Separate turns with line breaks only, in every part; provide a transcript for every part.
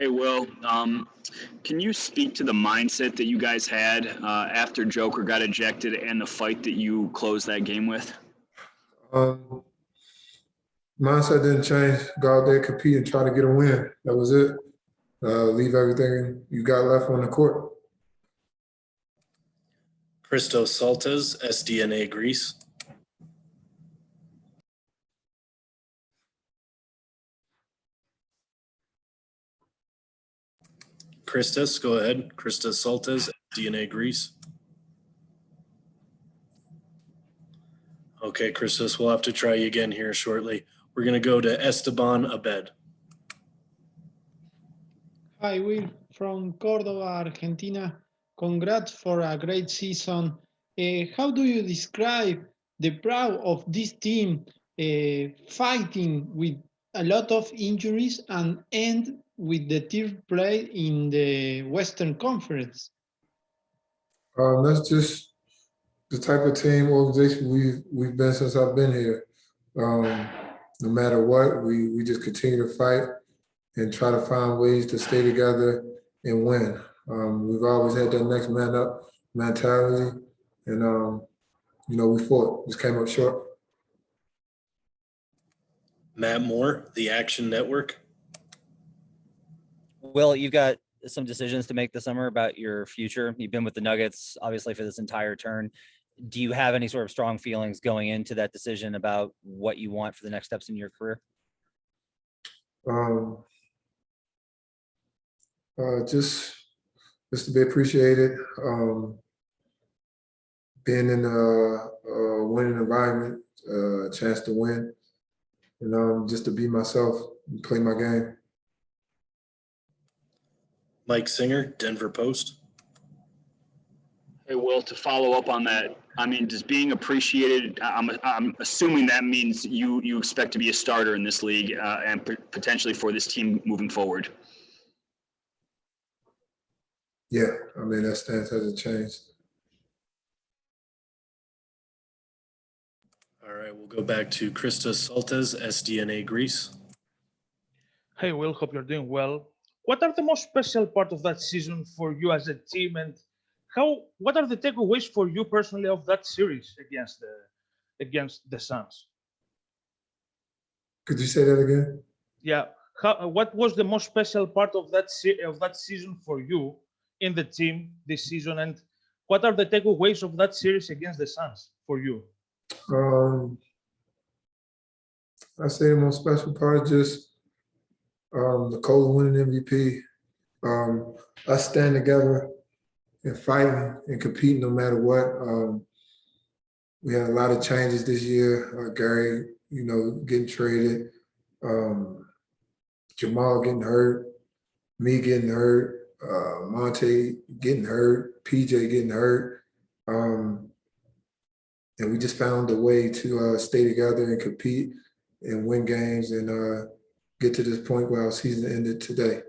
Hey, Will, can you speak to the mindset that you guys had after Joker got ejected and the fight that you closed that game with?
Um, Mindset didn't change. Go out there, compete, and try to get a win. That was it. Leave everything you got left on the court.
Christos Saltes, SDNA Greece. Christos, go ahead. Christos Saltes, SDNA Greece. Okay, Christos, we'll have to try you again here shortly. We're going to go to Esteban Abed.
Hi, Will from Córdoba, Argentina. Congrats for a great season. How do you describe the pride of this team fighting with a lot of injuries and end with the third place in the Western Conference?
That's just the type of team organization we've been since I've been here. No matter what, we just continue to fight and try to find ways to stay together and win. We've always had that next man up mentality, and we fought, just came up short.
Matt Moore, The Action Network.
Will, you've got some decisions to make this summer about your future. You've been with the Nuggets, obviously, for this entire turn. Do you have any sort of strong feelings going into that decision about what you want for the next steps in your career?
Just to be appreciated, being in a winning environment, a chance to win, and just to be myself and play my game.
Mike Singer, Denver Post.
Hey, Will, to follow up on that, I mean, does being appreciated, I'm assuming that means you expect to be a starter in this league and potentially for this team moving forward.
Yeah, I mean, that stance hasn't changed.
All right, we'll go back to Christos Saltes, SDNA Greece.
Hey, Will, hope you're doing well. What are the most special part of that season for you as a team, and what are the takeaways for you personally of that series against the Suns?
Could you say that again?
Yeah, what was the most special part of that season for you in the team this season, and what are the takeaways of that series against the Suns for you?
I say the most special part is just Nikola winning MVP. Us stand together and fighting and competing no matter what. We had a lot of changes this year. Gary, getting traded. Jamal getting hurt. Me getting hurt. Monte getting hurt. PJ getting hurt. And we just found a way to stay together and compete and win games and get to this point where our season ended today.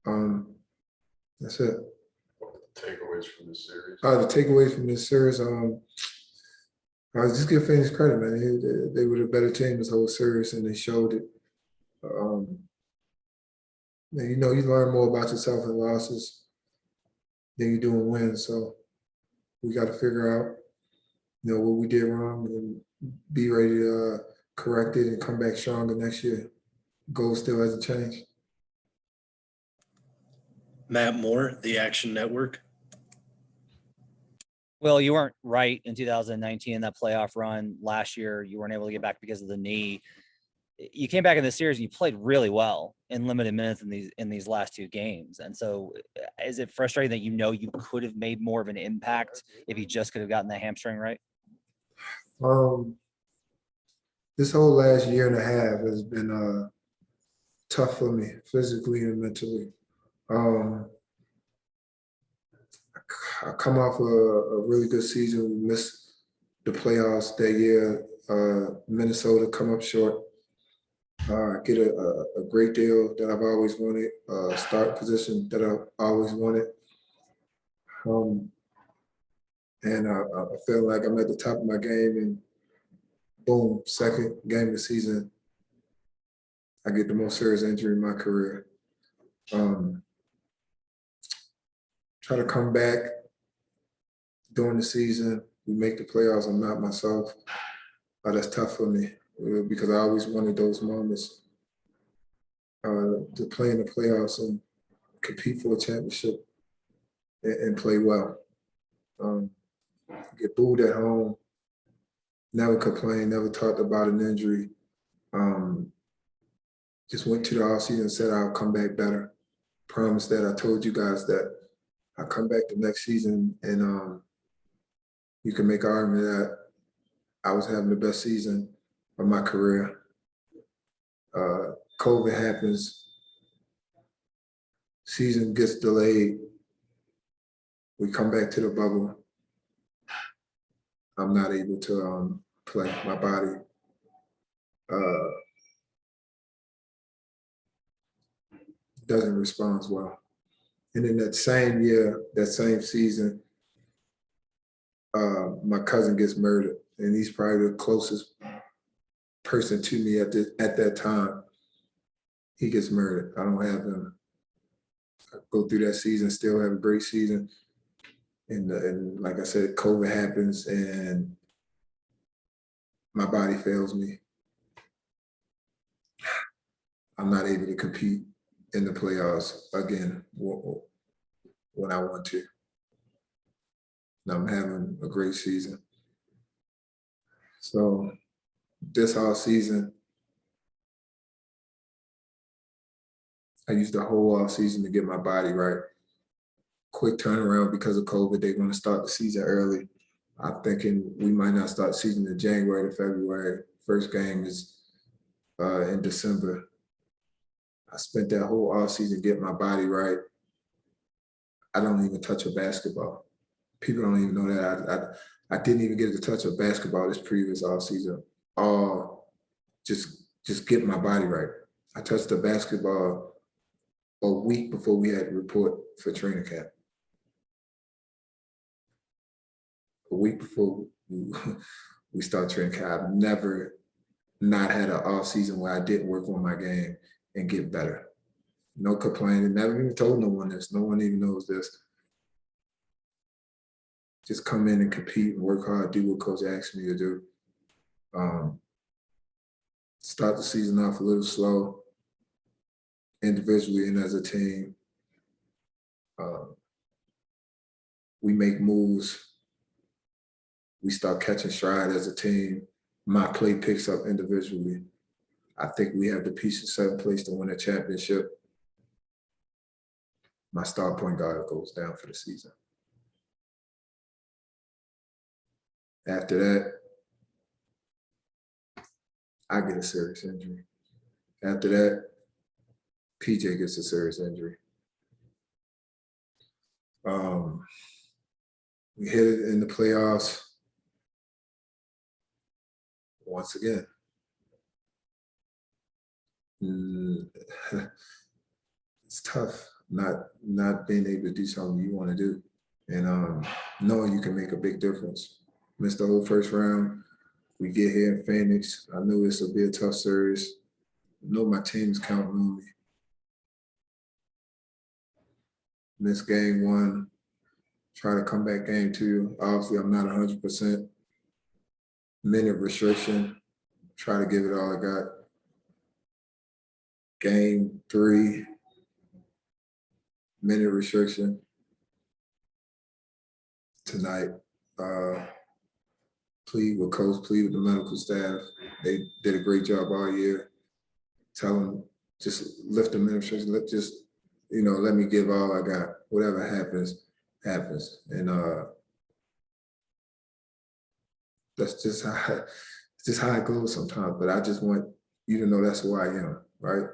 That's it.
What were the takeaways from this series?
The takeaways from this series, I just give Phoenix credit, man. They were the better team this whole series, and they showed it. You learn more about yourself in losses than you do in wins. So we got to figure out, what we did wrong and be ready to correct it and come back stronger next year. Goal still hasn't changed.
Matt Moore, The Action Network.
Well, you weren't right in 2019 in that playoff run. Last year, you weren't able to get back because of the knee. You came back in this series and you played really well in limited minutes in these last two games. And so is it frustrating that you could have made more of an impact if you just could have gotten the hamstring right?
This whole last year and a half has been tough for me physically and mentally. I come off a really good season. We missed the playoffs that year. Minnesota come up short. Get a great deal that I've always wanted, start position that I've always wanted. And I feel like I'm at the top of my game, and boom, second game of the season, I get the most serious injury in my career. Try to come back during the season. We make the playoffs. I'm not myself. That's tough for me because I always wanted those moments to play in the playoffs and compete for a championship and play well. Get booed at home, never complained, never talked about an injury. Just went to the offseason and said I'll come back better. Promised that. I told you guys that I'll come back the next season and you can make an argument that I was having the best season of my career. COVID happens, season gets delayed. We come back to the bubble. I'm not able to play. My body doesn't respond well. And in that same year, that same season, my cousin gets murdered, and he's probably the closest person to me at that time. He gets murdered. I don't have him. I go through that season, still have a great season. And like I said, COVID happens and my body fails me. I'm not able to compete in the playoffs again when I want to. And I'm having a great season. So this whole season, I used the whole off season to get my body right. Quick turnaround because of COVID. They want to start the season early. I'm thinking we might not start the season in January to February. First game is in December. I spent that whole off season getting my body right. I don't even touch a basketball. People don't even know that. I didn't even get to touch a basketball this previous off season. Just get my body right. I touched the basketball a week before we had to report for training camp. A week before we start training camp. I've never not had an off season where I didn't work on my game and get better. No complaining, never even told no one this. No one even knows this. Just come in and compete and work hard, do what coach asked me to do. Start the season off a little slow, individually and as a team. We make moves. We start catching stride as a team. My play picks up individually. I think we have the pieces set in place to win a championship. My star point guard goes down for the season. After that, I get a serious injury. After that, PJ gets a serious injury. We hit it in the playoffs once again. It's tough not being able to do something you want to do and knowing you can make a big difference. Missed the whole first round. We get here in Phoenix. I knew this would be a tough series. I know my team is counting on me. Missed game one. Try to come back game two. Obviously, I'm not 100%. Minute restriction. Try to give it all I got. Game three. Minute restriction. Tonight. Plead with coach, plead with the medical staff. They did a great job all year. Tell them, just lift the administration, let me give all I got. Whatever happens, happens. And that's just how it goes sometimes. But I just want you to know that's who I am, right?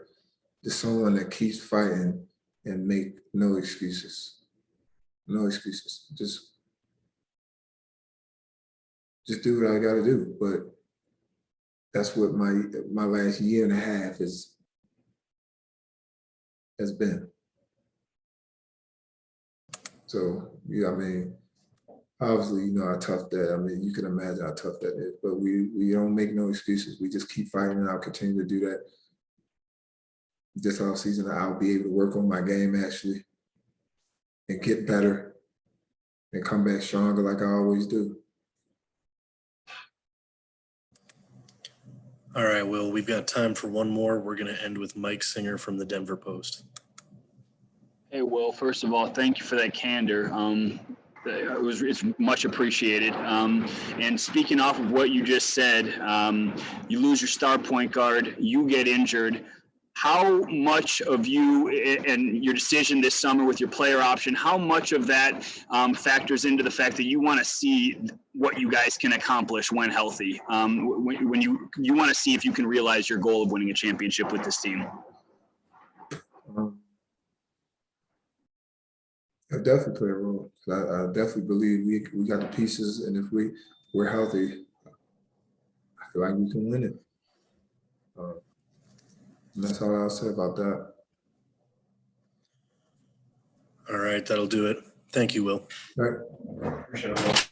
Just someone that keeps fighting and make no excuses. No excuses. Just do what I got to do. But that's what my last year and a half has been. So, yeah, I mean, obviously, you know how tough that, I mean, you can imagine how tough that is, but we don't make no excuses. We just keep fighting and I'll continue to do that. this offseason I'll be able to work on my game actually and get better and come back stronger like I always do.
All right, Will, we've got time for one more. We're going to end with Mike Singer from the Denver Post.
Hey, Will, first of all, thank you for that candor. It's much appreciated. And speaking off of what you just said, you lose your star point guard, you get injured. How much of you and your decision this summer with your player option, how much of that factors into the fact that you want to see what you guys can accomplish when healthy? When you want to see if you can realize your goal of winning a championship with this team?
I definitely play a role. I definitely believe we got the pieces, and if we're healthy, I feel like we can win it. And that's all I'll say about that.
All right, that'll do it. Thank you, Will.
All right.
Appreciate it.